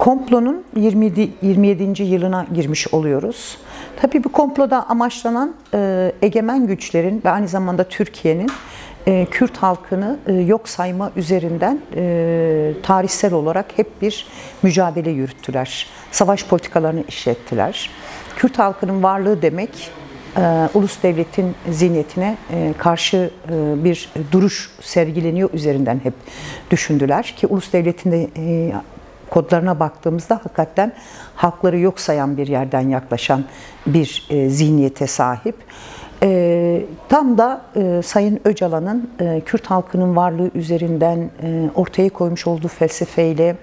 Komplonun 27. yılına girmiş oluyoruz. Tabii bu komploda amaçlanan egemen güçlerin ve aynı zamanda Türkiye'nin Kürt halkını yok sayma üzerinden tarihsel olarak hep bir mücadele yürüttüler. Savaş politikalarını işlettiler. Kürt halkının varlığı demek, ulus devletin zihniyetine karşı bir duruş sergileniyor üzerinden hep düşündüler ki ulus devletin de kodlarına baktığımızda hakikaten halkları yok sayan bir yerden yaklaşan bir zihniyete sahip. Tam da Sayın Öcalan'ın Kürt halkının varlığı üzerinden ortaya koymuş olduğu felsefeyle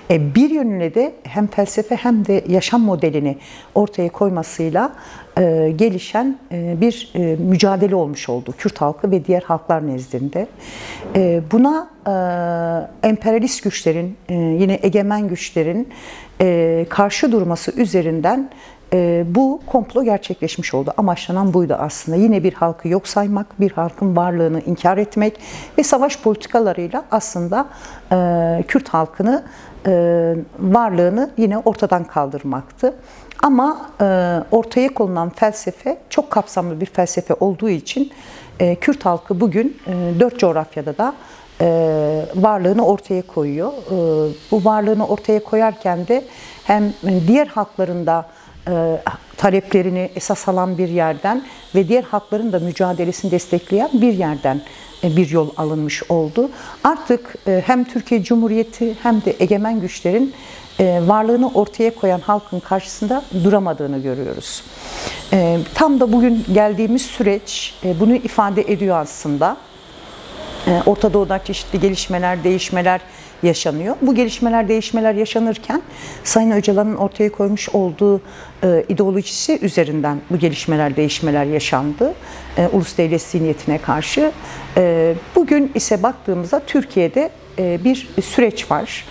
bir yönüne de hem felsefe hem de yaşam modelini ortaya koymasıyla gelişen bir mücadele olmuş oldu Kürt halkı ve diğer halklar nezdinde. Buna emperyalist güçlerin, yine egemen güçlerin karşı durması üzerinden bu komplo gerçekleşmiş oldu. Amaçlanan buydu aslında. Yine bir halkı yok saymak, bir halkın varlığını inkar etmek ve savaş politikalarıyla aslında Kürt halkını varlığını yine ortadan kaldırmaktı. Ama ortaya konulan felsefe çok kapsamlı bir felsefe olduğu için Kürt halkı bugün 4 coğrafyada da varlığını ortaya koyuyor. Bu varlığını ortaya koyarken de hem diğer halkların da taleplerini esas alan bir yerden ve diğer halkların da mücadelesini destekleyen bir yerden bir yol alınmış oldu. Artık hem Türkiye Cumhuriyeti hem de egemen güçlerin varlığını ortaya koyan halkın karşısında duramadığını görüyoruz. Tam da bugün geldiğimiz süreç bunu ifade ediyor aslında. Orta Doğu'da çeşitli gelişmeler, değişmeler yaşanıyor. Bu gelişmeler, değişmeler yaşanırken Sayın Öcalan'ın ortaya koymuş olduğu ideolojisi üzerinden bu gelişmeler, değişmeler yaşandı. Ulus devlet zihniyetine karşı. Bugün ise baktığımızda Türkiye'de bir süreç var.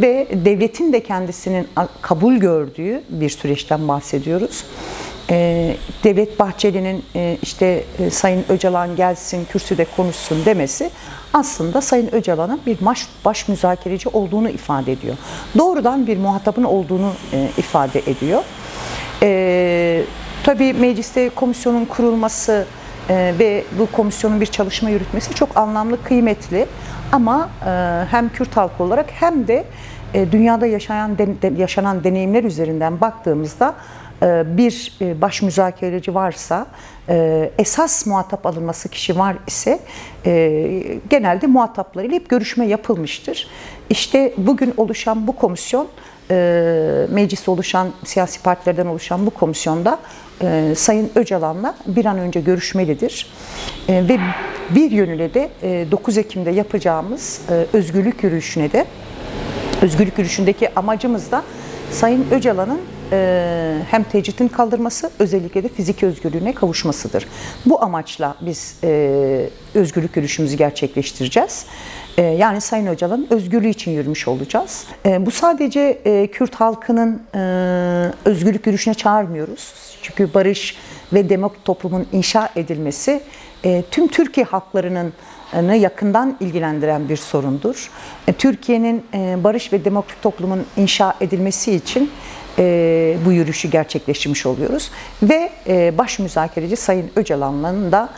Ve devletin de kendisinin kabul gördüğü bir süreçten bahsediyoruz. Devlet Bahçeli'nin işte Sayın Öcalan gelsin kürsüde konuşsun demesi aslında Sayın Öcalan'ın bir baş müzakereci olduğunu ifade ediyor. Doğrudan bir muhatabın olduğunu ifade ediyor. Tabii mecliste komisyonun kurulması ve bu komisyonun bir çalışma yürütmesi çok anlamlı, kıymetli. Ama hem Kürt halkı olarak hem de dünyada yaşanan deneyimler üzerinden baktığımızda bir baş müzakereci varsa, esas muhatap alınması kişi var ise genelde muhataplarıyla hep görüşme yapılmıştır. İşte bugün oluşan bu komisyon, mecliste oluşan, siyasi partilerden oluşan bu komisyonda Sayın Öcalan'la bir an önce görüşmelidir. Ve bir yönüyle de 9 Ekim'de yapacağımız özgürlük yürüyüşüne de, özgürlük yürüyüşündeki amacımız da Sayın Öcalan'ın hem tecritin kaldırması, özellikle de fiziki özgürlüğüne kavuşmasıdır. Bu amaçla biz özgürlük yürüyüşümüzü gerçekleştireceğiz. Yani Sayın Öcalan'ın özgürlüğü için yürümüş olacağız. Bu sadece Kürt halkının özgürlük yürüyüşüne çağırmıyoruz. Çünkü barış ve demokratik toplumun inşa edilmesi tüm Türkiye halklarının yakından ilgilendiren bir sorundur. Türkiye'nin barış ve demokratik toplumun inşa edilmesi için bu yürüyüşü gerçekleştirmiş oluyoruz. Ve baş müzakereci Sayın Öcalan'ın da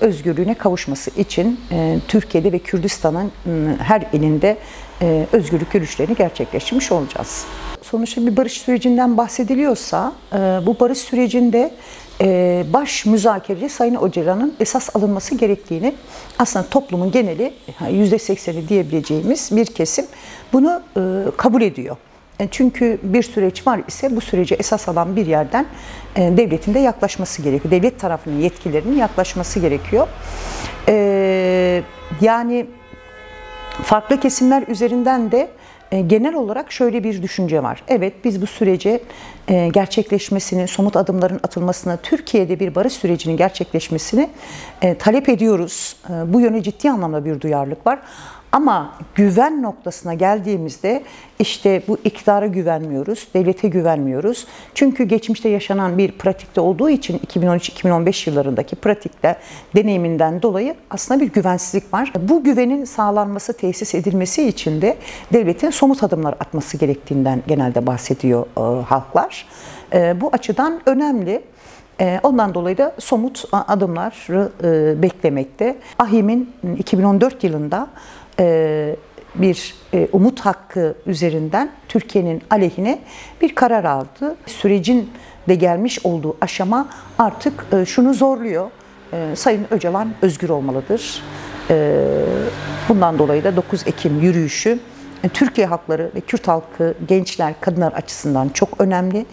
özgürlüğüne kavuşması için Türkiye'de ve Kürdistan'ın her ilinde özgürlük yürüyüşlerini gerçekleştirmiş olacağız. Sonuçta bir barış sürecinden bahsediliyorsa bu barış sürecinde baş müzakereci Sayın Öcalan'ın esas alınması gerektiğini aslında toplumun geneli %80'i diyebileceğimiz bir kesim bunu kabul ediyor. Çünkü bir süreç var ise bu sürece esas alan bir yerden devletin de yaklaşması gerekiyor. Devlet tarafının yetkilerinin yaklaşması gerekiyor. Yani farklı kesimler üzerinden de genel olarak şöyle bir düşünce var. Evet, biz bu sürece gerçekleşmesini, somut adımların atılmasını, Türkiye'de bir barış sürecinin gerçekleşmesini talep ediyoruz. Bu yöne ciddi anlamda bir duyarlılık var. Ama güven noktasına geldiğimizde işte bu iktidara güvenmiyoruz, devlete güvenmiyoruz. Çünkü geçmişte yaşanan bir pratikte olduğu için 2013-2015 yıllarındaki pratikte deneyiminden dolayı aslında bir güvensizlik var. Bu güvenin sağlanması, tesis edilmesi için de devletin somut adımlar atması gerektiğinden genelde bahsediyor halklar. Bu açıdan önemli. Ondan dolayı da somut adımları beklemekte. AİHM'in 2014 yılında bir umut hakkı üzerinden Türkiye'nin aleyhine bir karar aldı. Sürecin de gelmiş olduğu aşama artık şunu zorluyor. Sayın Öcalan özgür olmalıdır. Bundan dolayı da 9 Ekim yürüyüşü Türkiye halkları ve Kürt halkı, gençler, kadınlar açısından çok önemli.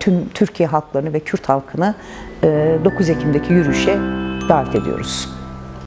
Tüm Türkiye halklarını ve Kürt halkını 9 Ekim'deki yürüyüşe davet ediyoruz.